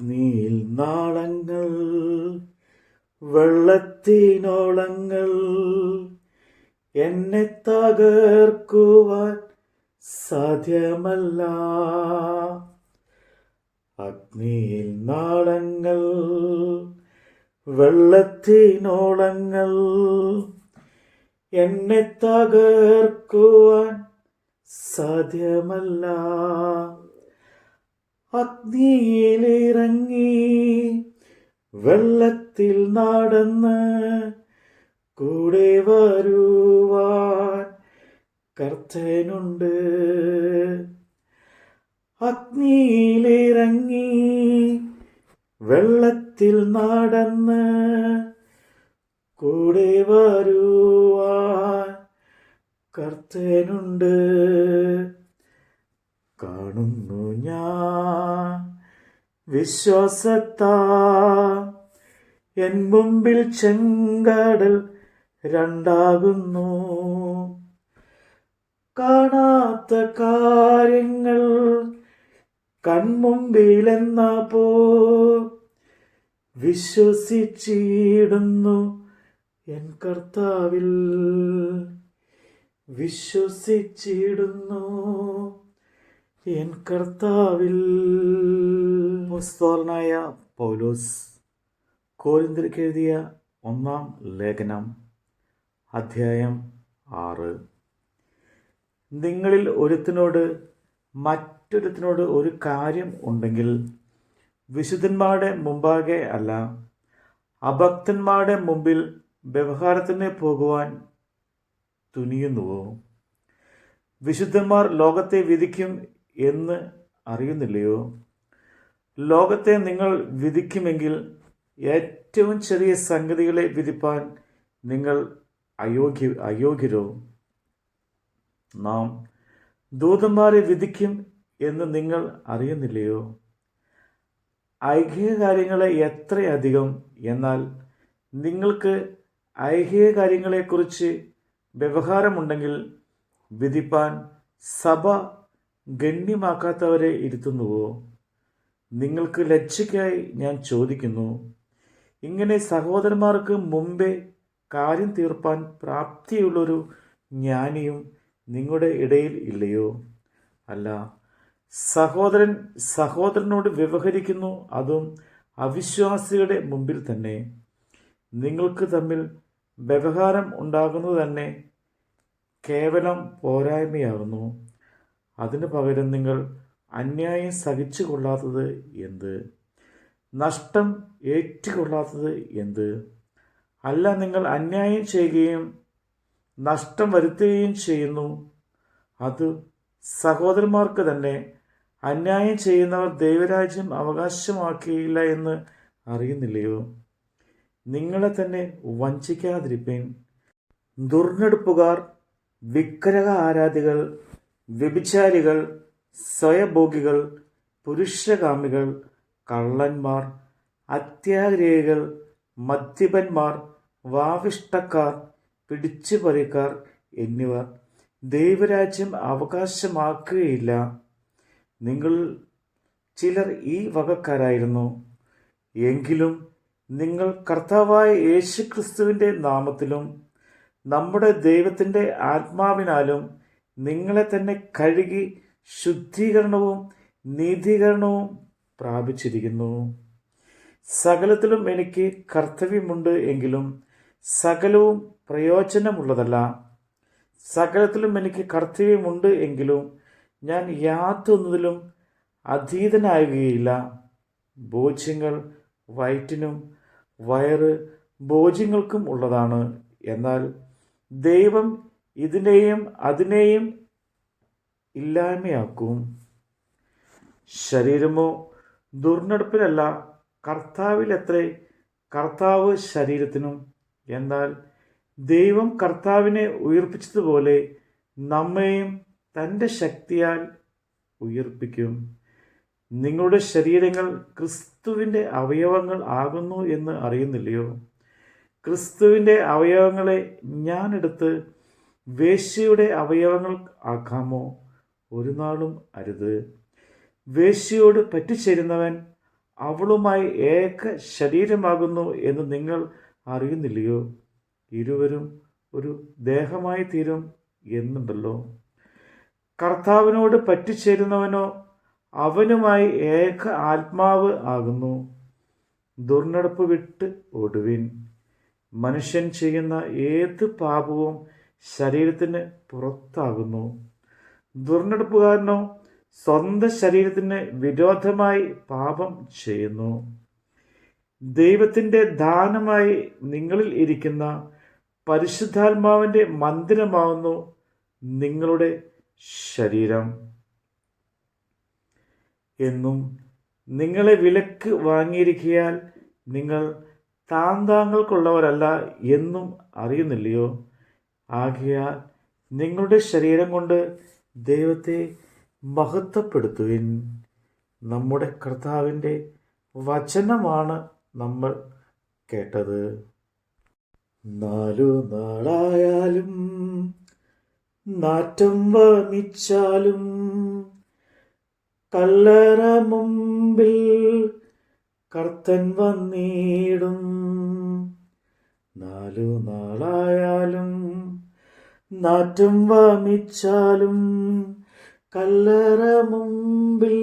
അഗ്നിയിൽ നാളങ്ങൾ, വെള്ളത്തിനോളങ്ങൾ, എന്നെ തകർക്കുവാൻ സാധ്യമല്ല. അഗ്നിയിൽ നാളങ്ങൾ, വെള്ളത്തിനോളങ്ങൾ, എന്നെ തകർക്കുവാൻ സാധ്യമല്ല. അഗ്നിയിലിറങ്ങി വെള്ളത്തിൽ നടന്ന് കൂടെ വരുവാൻ കർത്തനുണ്ട്. അഗ്നിയിലിറങ്ങി വെള്ളത്തിൽ നടന്ന് കൂടെ വരുവാൻ കർത്തനുണ്ട്. കാണുന്നു ഞാൻ വിശ്വാസത്താ എൻ മുമ്പിൽ ചെങ്കടൽ രണ്ടാകുന്നു. കാണാത്ത കാര്യങ്ങൾ കൺമുമ്പിലെന്ന പോ വിശ്വസിച്ചിടുന്നു എൻ കർത്താവിൽ. വിശ്വസിച്ചിടുന്നു എൻ കർത്താവിൽ. അപ്പോസ്തലനായ പൗലോസ് കൊരിന്ത്യർക്ക് എഴുതിയ 1 ലേഖനം അധ്യായം 6. നിങ്ങളിൽ ഒരുത്തനോട് മറ്റൊരുത്തനോട് ഒരു കാര്യം ഉണ്ടെങ്കിൽ വിശുദ്ധന്മാരുടെ മുമ്പാകെ അല്ല, അഭക്തന്മാരുടെ മുമ്പിൽ വ്യവഹാരത്തിന് പോകുവാൻ തുനിയുന്നുവോ? വിശുദ്ധന്മാർ ലോകത്തെ വിധിക്കും എന്ന് അറിയുന്നില്ലയോ? ലോകത്തെ നിങ്ങൾ വിധിക്കുമെങ്കിൽ ഏറ്റവും ചെറിയ സംഗതികളെ വിധിപ്പാൻ നിങ്ങൾ അയോഗ്യരോ? നാം ദൂതന്മാരെ വിധിക്കും എന്ന് നിങ്ങൾ അറിയുന്നില്ലയോ? ഐഹിക കാര്യങ്ങളെ എത്രയധികം! എന്നാൽ നിങ്ങൾക്ക് ഐഹിക കാര്യങ്ങളെക്കുറിച്ച് വ്യവഹാരമുണ്ടെങ്കിൽ വിധിപ്പാൻ സഭ ഗണ്യമാക്കാത്തവരെ ഇരുത്തുന്നുവോ? നിങ്ങൾക്ക് ലജ്ജയ്ക്കായി ഞാൻ ചോദിക്കുന്നു, ഇങ്ങനെ സഹോദരന്മാർക്ക് മുമ്പേ കാര്യം തീർപ്പാൻ പ്രാപ്തിയുള്ളൊരു ജ്ഞാനിയും നിങ്ങളുടെ ഇടയിൽ ഇല്ലയോ? അല്ല, സഹോദരൻ സഹോദരനോട് വ്യവഹരിക്കുന്നു, അതും അവിശ്വാസികളുടെ മുമ്പിൽ തന്നെ. നിങ്ങൾക്ക് തമ്മിൽ വ്യവഹാരം ഉണ്ടാകുന്നത് തന്നെ കേവലം പോരായ്മയാകുന്നു. അതിനു പകരം നിങ്ങൾ അന്യായം സഹിച്ചു കൊള്ളാത്തത് എന്ത്? നഷ്ടം ഏറ്റുകൊള്ളാത്തത് എന്ത്? അല്ല, നിങ്ങൾ അന്യായം ചെയ്യുകയും നഷ്ടം വരുത്തുകയും ചെയ്യുന്നു. അത് സഹോദരന്മാർക്ക് തന്നെ. അന്യായം ചെയ്യുന്നവർ ദൈവരാജ്യം അവകാശമാക്കിയില്ല എന്ന് അറിയുന്നില്ലയോ? നിങ്ങളെ തന്നെ വഞ്ചിക്കാതിരിപ്പീൻ. ദുർനടപ്പുകാർ, വിഗ്രഹ ആരാധികൾ, വ്യഭിചാരികൾ, സ്വയഭോഗികൾ, പുരുഷകാമികൾ, കള്ളന്മാർ, അത്യാഗ്രഹികൾ, മദ്യപന്മാർ, വാവിഷ്ടക്കാർ, പിടിച്ചുപറിക്കാർ എന്നിവർ ദൈവരാജ്യം അവകാശമാക്കുകയില്ല. നിങ്ങൾ ചിലർ ഈ വകക്കാരായിരുന്നു. എങ്കിലും നിങ്ങൾ കർത്താവായ യേശുക്രിസ്തുവിൻ്റെ നാമത്തിലും നമ്മുടെ ദൈവത്തിൻ്റെ ആത്മാവിനാലും നിങ്ങളെ തന്നെ കഴുകി ശുദ്ധീകരണവും നീതീകരണവും പ്രാപിച്ചിരിക്കുന്നു. സകലത്തിലും എനിക്ക് കർത്തവ്യമുണ്ട് എങ്കിലും സകലവും പ്രയോജനമുള്ളതല്ല. സകലത്തിലും എനിക്ക് കർത്തവ്യമുണ്ട് എങ്കിലും ഞാൻ യാതൊന്നിലും അധീതനാകുകയില്ല. ഭോജ്യങ്ങൾ വയറ്റിനും വയറ് ഭോജ്യങ്ങൾക്കും ഉള്ളതാണ്, എന്നാൽ ദൈവം ഇതിനെയും അതിനെയും ഇല്ലായ്മയാക്കും. ശരീരമോ ദുർനടപ്പിലല്ല, കർത്താവിലത്രേ. കർത്താവ് ശരീരത്തിനും. എന്നാൽ ദൈവം കർത്താവിനെ ഉയിർപ്പിച്ചതുപോലെ നമ്മെയും തൻ്റെ ശക്തിയാൽ ഉയിർപ്പിക്കും. നിങ്ങളുടെ ശരീരങ്ങൾ ക്രിസ്തുവിൻ്റെ അവയവങ്ങൾ ആകുന്നു എന്ന് അറിയുന്നില്ലയോ? ക്രിസ്തുവിൻ്റെ അവയവങ്ങളെ ഞാനെടുത്ത് വേശ്യയുടെ അവയവങ്ങൾ ആക്കാമോ? ഒരു നാളും അരുത്. വേശ്യയോട് പറ്റിച്ചേരുന്നവൻ അവളുമായി ഏക ശരീരമാകുന്നു എന്ന് നിങ്ങൾ അറിയുന്നില്ലയോ? ഇരുവരും ഒരു ദേഹമായി തീരും എന്നുണ്ടല്ലോ. കർത്താവിനോട് പറ്റിച്ചേരുന്നവനോ അവനുമായി ഏക ആത്മാവ് ആകുന്നു. ദുർനടപ്പ് വിട്ട് ഓടുവിൻ. മനുഷ്യൻ ചെയ്യുന്ന ഏത് പാപവും ശരീരത്തിന് പുറത്താകുന്നു. ദുർനടപ്പുകാരനോ സ്വന്തം ശരീരത്തിന് വിരോധമായി പാപം ചെയ്യുന്നു. ദൈവത്തിൻ്റെ ദാനമായി നിങ്ങളിൽ ഇരിക്കുന്ന പരിശുദ്ധാത്മാവിൻ്റെ മന്ദിരമാവുന്നു നിങ്ങളുടെ ശരീരം എന്നും നിങ്ങളെ വിലക്ക് വാങ്ങിയിരിക്കയാൽ നിങ്ങൾ താങ്ങൾക്കുള്ളവരല്ല എന്നും അറിയുന്നില്ലയോ? ആകയാൽ നിങ്ങളുടെ ശരീരം കൊണ്ട് ദൈവത്തെ മഹത്വപ്പെടുത്തുവിൻ. നമ്മുടെ കർത്താവിൻ്റെ വചനമാണ് നമ്മൾ കേട്ടത്. 4 നാളായാലും നാറ്റം വമിച്ചാലും കല്ലറ മുമ്പിൽ കർത്തൻ വന്നിടും. 4 നാളായാലും നാറ്റം വമിച്ചാലും കല്ലറ മുമ്പിൽ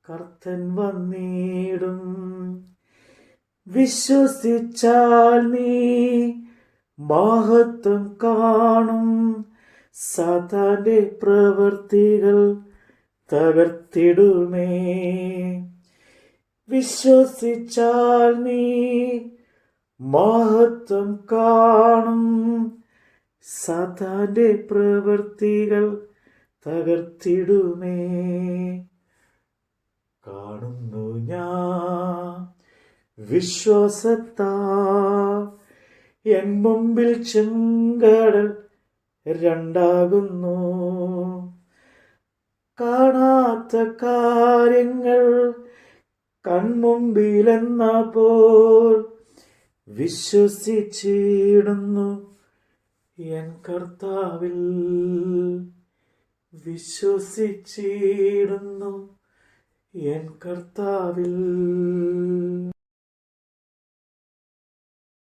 കർത്തൻ വന്നിടും. വിശ്വസിച്ചാൽ നീ മഹത്വം കാണും. സാത്താന്റെ പ്രവൃത്തികൾ തകർത്തിടുമേ. വിശ്വസിച്ചാൽ നീ മഹത്വം കാണും. സാത്താന്റെ പ്രവൃത്തികൾ തകർത്തിടുമേ. കാണുന്നു ഞാൻ വിശ്വാസത്താ എൻ മുമ്പിൽ ചെങ്കടൽ രണ്ടാകുന്നു. കാണാത്ത കാര്യങ്ങൾ കൺമുമ്പിലെന്ന പോൽ വിശ്വസിച്ചിടുന്നു എൻ കർത്താവിൽ. വിശ്വസിച്ചിടുന്നു എൻ കർത്താവിൽ.